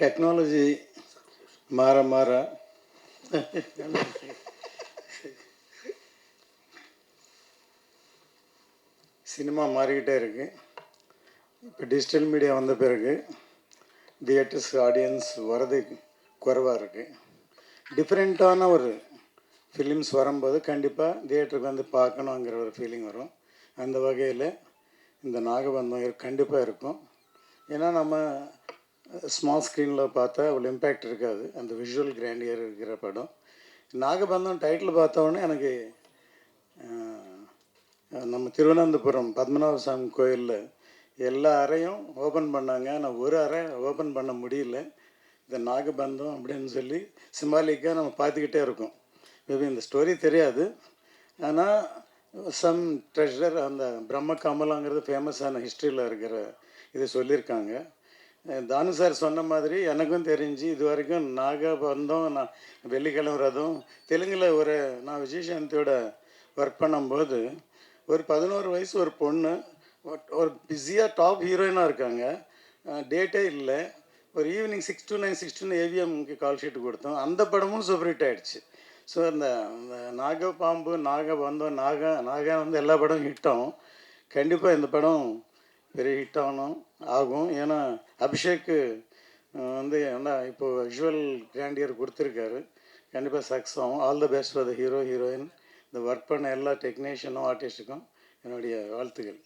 Technology மாற மாற cinema மாறிக்கிட்டே இருக்குது. இப்போ டிஜிட்டல் மீடியா வந்த பிறகு தியேட்டர்ஸ் ஆடியன்ஸ் வரது குறைவாக இருக்குது. டிஃப்ரெண்ட்டான ஒரு ஃபிலிம்ஸ் வரும்போது கண்டிப்பாக தியேட்டருக்கு வந்து பார்க்கணுங்கிற ஒரு ஃபீலிங் வரும். அந்த வகையில் இந்த நாகபந்தம் கண்டிப்பாக இருக்கும். ஏன்னா நம்ம ஸ்மால் ஸ்க்ரீனில் பார்த்தா அவ்வளோ இம்பேக்ட் இருக்காது. அந்த விஷுவல் கிராண்டியர் இருக்கிற படம். நாகபந்தம் டைட்டில் பார்த்தோன்னே எனக்கு நம்ம திருவனந்தபுரம் பத்மநாப சாமி கோயிலில் எல்லா அறையும் ஓப்பன் பண்ணாங்க. ஆனால் ஒரு அறை ஓப்பன் பண்ண முடியல. இந்த நாகபந்தம் அப்படின்னு சொல்லி சிம்பாலிக்காக நம்ம பார்த்துக்கிட்டே இருக்கோம். மேபி இந்த ஸ்டோரி தெரியாது. ஆனால் சம் ட்ரெஷர் அந்த பிரம்ம கமலாங்கிறது ஃபேமஸான ஹிஸ்ட்ரியில் இருக்கிற இது சொல்லியிருக்காங்க. தானு சார் சொன்ன மாதிரி எனக்கும் தெரிஞ்சு இது வரைக்கும் நாகபந்தம் நான் வெள்ளிக்கிழமை ரதம் தெலுங்கில் நான் விஜயசாந்தியோட ஒர்க் பண்ணும்போது ஒரு 11 வயசு ஒரு பொண்ணு ஒரு பிஸியாக டாப் ஹீரோயினாக இருக்காங்க. டேட்டே இல்லை. ஒரு ஈவினிங் 6 to 9 6 to 9 ஏவிஎம்க்கு கால் ஷீட்டு கொடுத்தோம். அந்த படமும் சூப்பர் ஹிட் ஆகிடுச்சு. ஸோ இந்த நாகபாம்பு நாகபந்தம் நாகா வந்து எல்லா படமும் ஹிட் ஆகும். கண்டிப்பாக இந்த படம் பெரிய ஹிட் ஆகும். ஏன்னா அபிஷேக்கு வந்து என்ன இப்போது விஷுவல் கிராண்டியர் கொடுத்துருக்காரு. கண்டிப்பாக சக்ஸஸ் ஆகும். All the best for the hero heroine. இந்த ஒர்க் பண்ண எல்லா டெக்னீஷியனும் ஆர்டிஸ்ட்டுக்கும் என்னுடைய வாழ்த்துக்கள்.